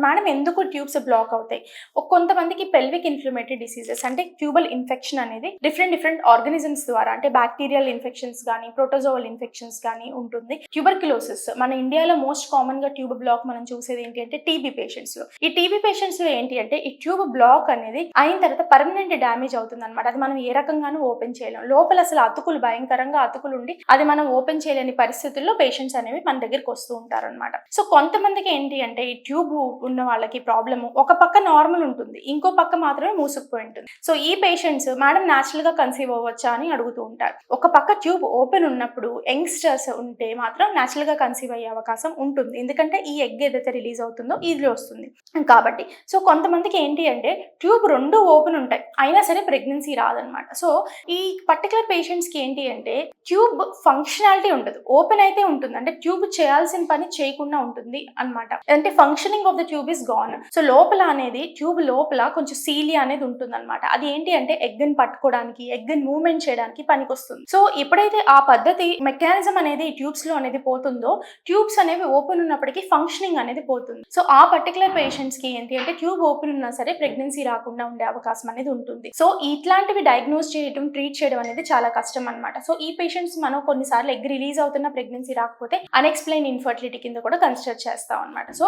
Madam ఎందుకు tubes block అవుతాయి? కొంతమందికి పెల్విక్ ఇన్ఫ్లమేటరీ డిసీజెస్ అంటే ట్యూబల్ ఇన్ఫెక్షన్ అనేది డిఫరెంట్ ఆర్గానిజమ్స్ ద్వారా అంటే బ్యాక్టీరియల్ ఇన్ఫెక్షన్స్ కానీ ప్రోటోజోవల్ ఇన్ఫెక్షన్స్ కానీ ఉంటుంది. ట్యూబర్క్యులోసిస్ మన ఇండియాలో మోస్ట్ కామన్ గా ట్యూబ్ బ్లాక్ మనం చూసేది ఏంటి అంటే టీబీ పేషెంట్స్ లో. ఈ టీబీ పేషెంట్స్ లో ఏంటి అంటే ఈ ట్యూబ్ బ్లాక్ అనేది అయిన తర్వాత పర్మనెంట్ డ్యామేజ్ అవుతుంది అనమాట. అది మనం ఏ రకంగానూ ఓపెన్ చేయలేం. లోపల అసలు అతుకులు భయంకరంగా అతుకులు ఉండి అది మనం ఓపెన్ చేయలేని పరిస్థితుల్లో పేషెంట్స్ అనేవి మన దగ్గరికి వస్తూ ఉంటారు అనమాట. సో కొంతమందికి ఏంటి అంటే ఈ ట్యూబ్ ఉన్న వాళ్ళకి ప్రాబ్లమ్ ఒక పక్క నార్మల్ ఉంటుంది, ఇంకో పక్క మాత్రమే మూసుకుపోయి ఉంటుంది. సో ఈ పేషెంట్స్ మేడం న్యాచురల్ గా కన్సీవ్ అవ్వచ్చా అని అడుగుతూ ఉంటారు. ఒక పక్క ట్యూబ్ ఓపెన్ ఉన్నప్పుడు యంగ్స్టర్స్ ఉంటే మాత్రం న్యాచురల్ గా కన్సీవ్ అయ్యే అవకాశం ఉంటుంది, ఎందుకంటే ఈ ఎగ్ ఏదైతే రిలీజ్ అవుతుందో ఇది వస్తుంది కాబట్టి. సో కొంతమందికి ఏంటి అంటే ట్యూబ్ రెండు ఓపెన్ ఉంటాయి అయినా సరే ప్రెగ్నెన్సీ రాదనమాట. సో ఈ పర్టికులర్ పేషెంట్స్ కి ఏంటి అంటే ట్యూబ్ ఫంక్షనాలిటీ ఉండదు, ఓపెన్ అయితే ఉంటుంది, అంటే ట్యూబ్ చేయాల్సిన పని చేయకుండా ఉంటుంది అనమాట. అంటే functioning of the tube is gone. So లోపల అనేది ట్యూబ్ లోపల కొంచెం సీలియా అనేది ఉంటుంది అనమాట. అది ఏంటి అంటే ఎగ్ ని పట్టుకోవడానికి ఎగ్ ని మూవ్మెంట్ చేయడానికి పనికొస్తుంది. సో ఎప్పుడైతే ఆ పద్ధతి మెకానిజం అనేది ట్యూబ్స్ లో అనేది పోతుందో ట్యూబ్స్ అనేవి ఓపెన్ ఉన్నప్పటికీ ఫంక్షనింగ్ అనేది పోతుంది. సో ఆ పర్టికులర్ పేషెంట్స్ కి ఏంటి అంటే ట్యూబ్ ఓపెన్ ఉన్నా సరే ప్రెగ్నెన్సీ రాకుండా ఉండే అవకాశం అనేది ఉంటుంది. సో ఇట్లాంటివి డయాగ్నోస్ చేయడం ట్రీట్ చేయడం అనేది చాలా కష్టం అనమాట. సో ఈ పేషెంట్స్ మనం కొన్నిసార్లు ఎగ్ రిలీజ్ అవుతున్న ప్రెగ్నెన్సీ రాకపోతే అన్ఎక్స్ప్లెయిన్ ఇన్ఫర్టిలిటీ కింద కూడా కన్సిడర్ చేస్తాం అనమాట. సో